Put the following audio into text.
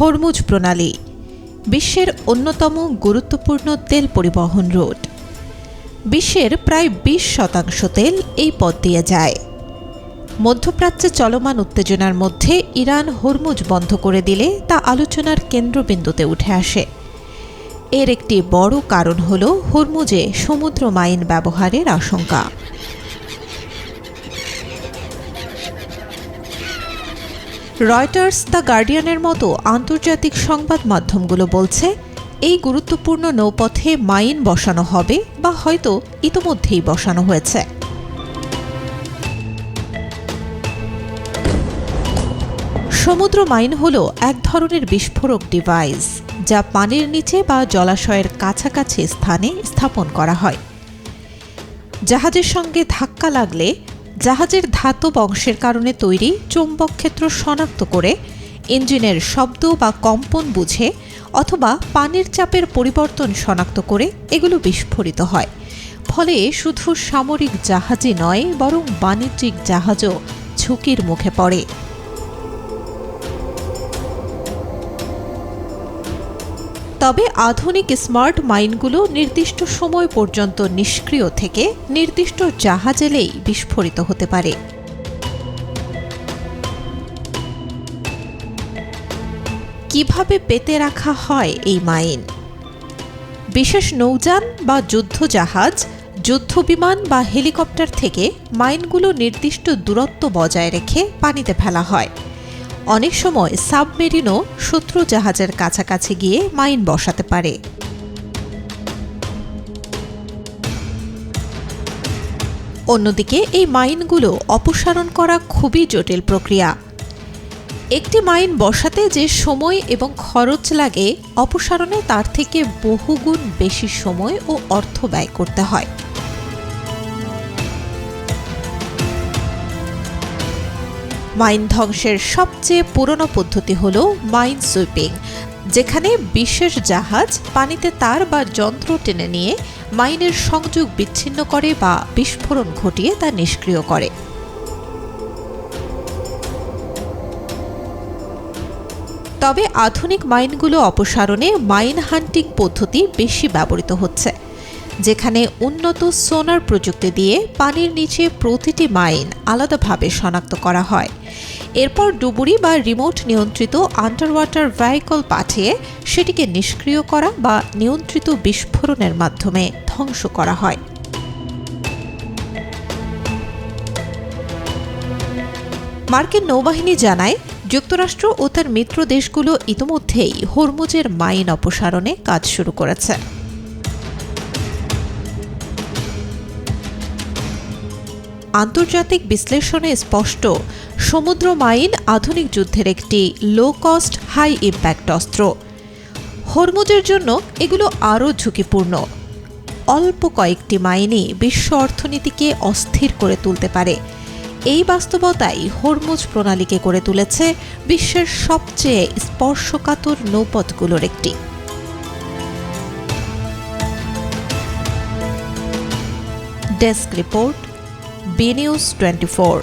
Hormuz প্রণালী বিশ্বের অন্যতম গুরুত্বপূর্ণ তেল পরিবহন রুট। বিশ্বের প্রায় 20% তেল এই পথ দিয়ে যায়। মধ্যপ্রাচ্যে চলমান উত্তেজনার মধ্যে ইরান হরমুজ বন্ধ করে দিলে তা আলোচনার কেন্দ্রবিন্দুতে উঠে আসে। এর একটি বড় কারণ হল হরমুজে সমুদ্র মাইন ব্যবহারের আশঙ্কা। রয়টার্স, দ্য গার্ডিয়ানের মতো আন্তর্জাতিক সংবাদ মাধ্যমগুলো বলছে, এই গুরুত্বপূর্ণ নৌপথে মাইন বসানো হবে বা হয়তো ইতোমধ্যেই বসানো হয়েছে। সমুদ্র মাইন হল এক ধরনের বিস্ফোরক ডিভাইস, যা পানির নিচে বা জলাশয়ের কাছাকাছি স্থানে স্থাপন করা হয়। জাহাজের সঙ্গে ধাক্কা লাগলে জাহাজের ধাতব অংশের কারণে তৈরি চৌম্বক ক্ষেত্র শনাক্ত করে ইঞ্জিনের শব্দ বা কম্পন বুঝে অথবা পানির চাপের পরিবর্তন শনাক্ত করে এগুলো বিস্ফোরিত হয়। ফলে শুধু সামরিক জাহাজই নয়, বরং বাণিজ্যিক জাহাজও ঝুঁকির মুখে পড়ে। তবে আধুনিক স্মার্ট মাইনগুলো নির্দিষ্ট সময় পর্যন্ত নিষ্ক্রিয় থেকে নির্দিষ্ট জাহাজ এলেই বিস্ফোরিত হতে পারে। কিভাবে পেতে রাখা হয় এই মাইন? বিশেষ নৌযান বা যুদ্ধজাহাজ, যুদ্ধবিমান বা হেলিকপ্টার থেকে মাইনগুলো নির্দিষ্ট দূরত্ব বজায় রেখে পানিতে ফেলা হয়। অনেক সময় সাবমেরিনও শত্রু জাহাজের কাছাকাছি গিয়ে মাইন বসাতে পারে। অন্যদিকে এই মাইনগুলো অপসারণ করা খুবই জটিল প্রক্রিয়া। একটি মাইন বসাতে যে সময় এবং খরচ লাগে, অপসারণে তার থেকে বহুগুণ বেশি সময় ও অর্থ ব্যয় করতে হয়। মাইন ধ্বংসের সবচেয়ে পুরনো পদ্ধতি হল মাইন সুইপিং, যেখানে বিশেষ জাহাজ পানিতে তার বা যন্ত্র টেনে নিয়ে মাইনের সংযোগ বিচ্ছিন্ন করে বা বিস্ফোরণ ঘটিয়ে তা নিষ্ক্রিয় করে। তবে আধুনিক মাইনগুলো অপসারণে মাইন হান্টিং পদ্ধতি বেশি ব্যবহৃত হচ্ছে, যেখানে উন্নত সোনার প্রযুক্তি দিয়ে পানির নিচে প্রতিটি মাইন আলাদাভাবে শনাক্ত করা হয়। এরপর ডুবুরি বা রিমোট নিয়ন্ত্রিত আন্ডার ওয়াটার ভেহিকল পাঠিয়ে সেটিকে নিষ্ক্রিয় করা বা নিয়ন্ত্রিত বিস্ফোরণের মাধ্যমে ধ্বংস করা হয়। মার্কিন নৌবাহিনী জানায়, যুক্তরাষ্ট্র ও তার মিত্র দেশগুলো ইতোমধ্যেই হরমুজের মাইন অপসারণে কাজ শুরু করেছে। আন্তর্জাতিক বিশ্লেষণে স্পষ্ট, সমুদ্র মাইন আধুনিক যুদ্ধের একটি লো কস্ট হাই ইম্প্যাক্ট অস্ত্র। হরমুজের জন্য এগুলো আরও ঝুঁকিপূর্ণ। অল্প কয়েকটি মাইনই বিশ্ব অর্থনীতিকে অস্থির করে তুলতে পারে। এই বাস্তবতাই হরমুজ প্রণালীকে করে তুলেছে বিশ্বের সবচেয়ে স্পর্শকাতর নৌপথগুলোর একটি। Desk report, BNews 24।